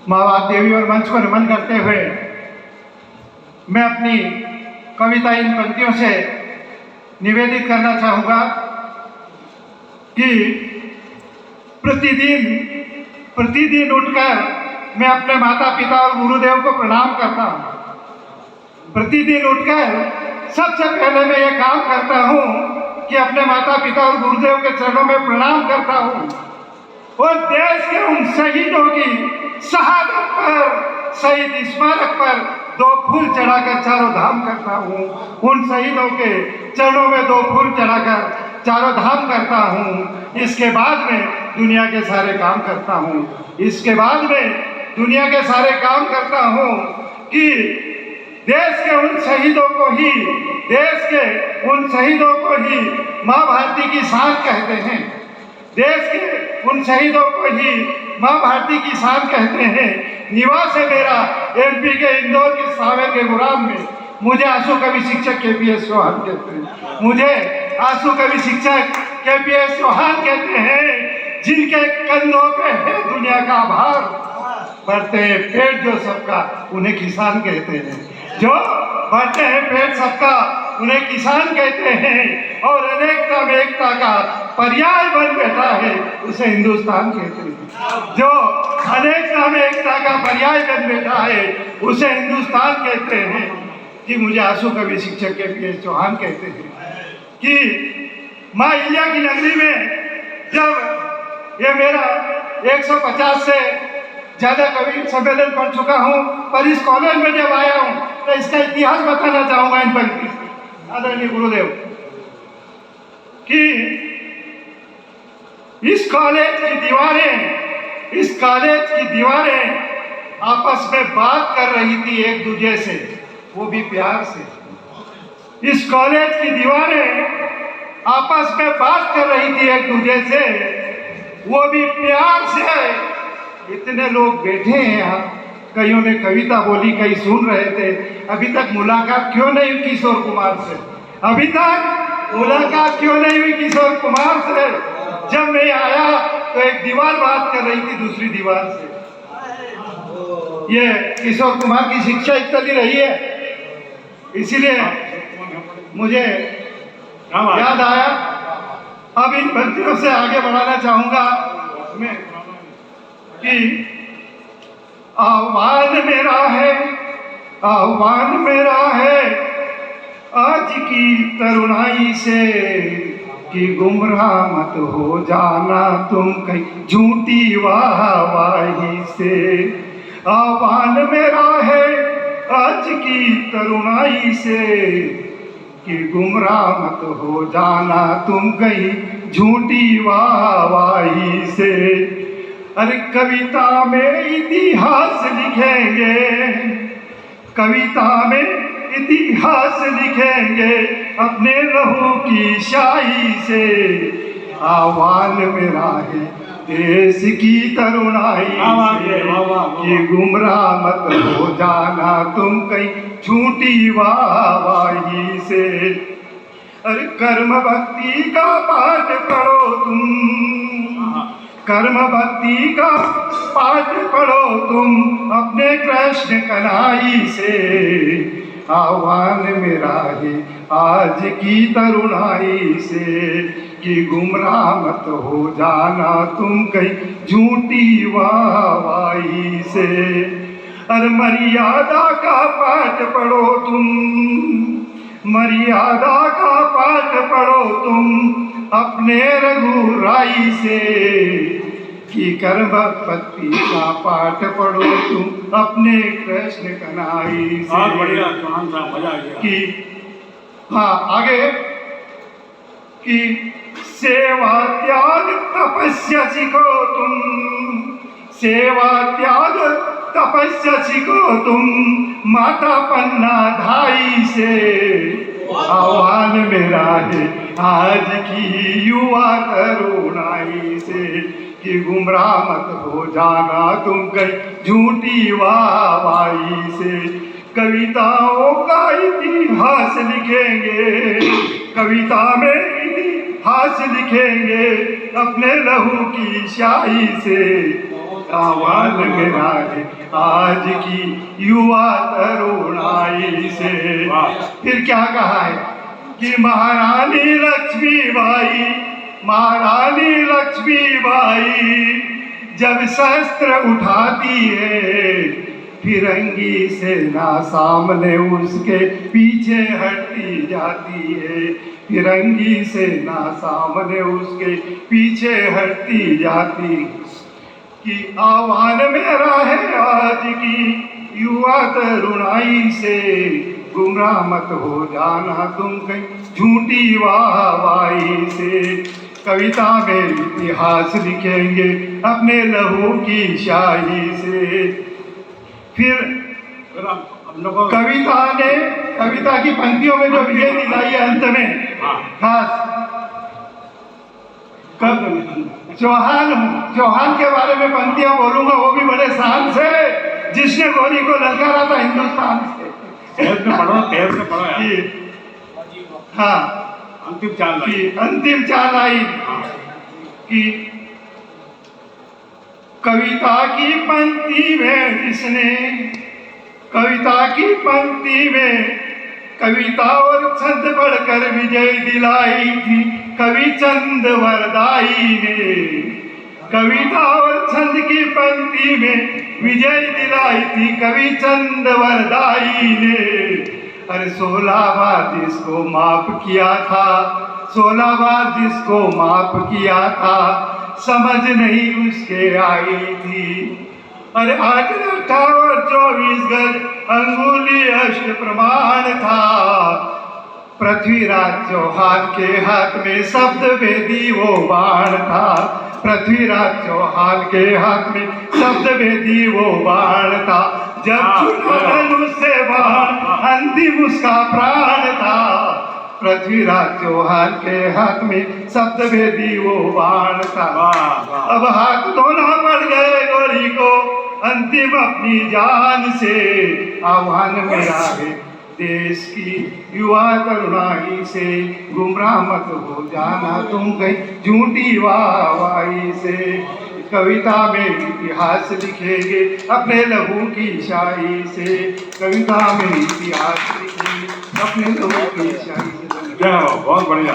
माँ बाप देवी और मंच को नमन करते हुए मैं अपनी कविता इन पंक्तियों से निवेदित करना चाहूँगा कि प्रतिदिन उठकर मैं अपने माता पिता और गुरुदेव को प्रणाम करता हूँ। प्रतिदिन उठकर सबसे पहले मैं ये काम करता हूँ कि अपने माता पिता और गुरुदेव के चरणों में प्रणाम करता हूँ और देश के उन शहीदों की शहादत पर, शहीद स्मारक पर 2 फूल चढ़ाकर चारों धाम करता हूँ। उन शहीदों के चरणों में 2 फूल चढ़ाकर चारों धाम करता हूँ। इसके बाद में दुनिया के सारे काम करता हूँ। इसके बाद में दुनिया के सारे काम करता हूँ कि देश के उन शहीदों को ही माँ भारती की शान कहते हैं। देश के उन शहीदों को ही माँ भारती की शान कहते हैं। निवास है मेरा एमपी के इंदौर के सावे के गुराम में। मुझे आंसू कवि शिक्षक केपीएस चौहान कहते हैं। मुझे आंसू कवि शिक्षक केपीएस चौहान कहते हैं, जिनके कंधों पे है दुनिया का भार। बढ़ते हैं पेट जो सबका उन्हें किसान कहते हैं। जो बढ़ते हैं पेट सबका उन्हें किसान कहते हैं और अनेकता में एकता का पर्याय बन बैठा है उसे हिंदुस्तान कहते हैं। जो अनेकता में एकता का पर्याय बन बैठा है उसे हिंदुस्तान कहते हैं। कि मुझे आंसू कवि शिक्षक केपीएस चौहान कहते हैं कि माँ इलिया की नगरी में जब ये मेरा 150 से ज़्यादा कवि सम्मेलन पढ़ चुका हूँ, पर इस कॉलेज में जब आया हूँ तो इसका इतिहास बताना चाहूँगा इन पंक्ति से आदरणीय गुरुदेव कि इस कॉलेज की दीवारें आपस में बात कर रही थी एक दूसरे से, वो भी प्यार से। इस कॉलेज की दीवारें आपस में बात कर रही थी एक दूसरे से, वो भी प्यार से। इतने लोग बैठे हैं यहाँ, कईयों ने कविता बोली, कई सुन रहे थे। अभी तक मुलाकात क्यों नहीं हुई किशोर कुमार से? अभी तक मुलाकात क्यों नहीं हुई किशोर कुमार से? जब मैं आया तो एक दीवार बात कर रही थी दूसरी दीवार से। ये किशोर कुमार की शिक्षा इतनी रही है, इसीलिए मुझे याद आया। अब इन पंक्तियों से आगे बढ़ाना चाहूँगा मैं कि आह्वान मेरा है आज की तरुणाई से कि गुमराह मत हो जाना तुम कहीं झूठी वाहवाही से। आह्वान मेरा है आज की तरुणाई से कि गुमराह मत हो जाना तुम कहीं झूठी वाहवाही से। अरे कविता में इतिहास लिखेंगे, कविता में इतिहास लिखेंगे अपने लहू की शाही से। आह्वान मेरा है देश की तरुणाई से कि गुमराह मत हो जाना तुम कहीं झूठी वाहवाही से। अरे कर्म भक्ति का पाठ पढ़ो तुम, कर्म भक्ति का पाठ पढ़ो तुम अपने कृष्ण कन्हैया से। आह्वान मेरा है आज की तरुणाई से कि गुमराह मत हो जाना तुम कहीं झूठी वाहवाही से। अरे मर्यादा का पाठ पढ़ो तुम, मर्यादा का पाठ पढ़ो तुम अपने रघुराई से कि कर्म भक्ति का पाठ पढ़ो तुम अपने कृष्ण कन्हैया से। बहुत बढ़िया, मजा आ गया। कि हाँ आगे कि सेवा त्याग तपस्या सीखो तुम, सेवा त्याग तपस्या सीखो तुम माता पन्ना धाई से। आह्वान मेरा है आज की युवा तरुणाई से कि गुमराह मत हो जाना तुम कहीं झूठी वाहवाही से। कविताओं का इतिहास लिखेंगे, कविता में इतिहास लिखेंगे अपने लहू की स्याही से। आह्वान मेरा है आज की युवा तरुणाई से। फिर क्या कहा है कि महारानी लक्ष्मीबाई, महारानी लक्ष्मीबाई जब शस्त्र उठाती है, फिरंगी सेना सामने उसके पीछे हटती जाती है, फिरंगी सेना सामने उसके पीछे हटती जाती। कि आह्वान मेरा है आज की युवा तरुणाई से, गुमराह मत हो जाना तुम कहीं झूठी वाहवाही से। कविता में इतिहास लिखेंगे अपने लहू की शाही से। फिर हम लोग कविता की पंक्तियों में जो विजय दिलाई है अंत में, खास चौहान के बारे में पंक्तियां बोलूंगा, वो भी बड़े शान से, जिसने गोरी को ललकारा था हिंदुस्तान से। तेज में पढ़ो यार। हाँ, अंतिम चाल आई कि कविता की पंक्ति में जिसने, कविता की पंक्ति में कविता और छंद पढ़कर विजय दिलाई थी कवि चंद वरदाई ने। कविता और छंद की पंक्ति में विजय दिलाई थी कवि चंद वरदाई ने। अरे 16 बार जिसको माफ किया था, 16 बार जिसको माफ किया था, समझ नहीं उसके आई थी। अरे 8 लट्ठा और 24 गज अंगुली अष्ट प्रमाण था। पृथ्वीराज चौहान के हाथ में शब्द वेदी वो बाण था, पृथ्वीराज चौहान के हाथ में शब्द वेदी वो बाण था। जब चुना धनुष से बाण अंतिम उसका प्राण था, पृथ्वीराज चौहान के हाथ में शब्द वेदी वो बाण था। अब हाथ धोना पड़ गए गोरी को अंतिम अपनी जान से। आह्वान मेरा है देश की युवा तरुणाई से, गुमराह मत हो जाना तुम कहीं झूठी वाहवाही से। कविता में इतिहास लिखेंगे अपने लहू की शाही से, कविता में इतिहास लिखेंगे अपने लहू की शाही से। बहुत बढ़िया।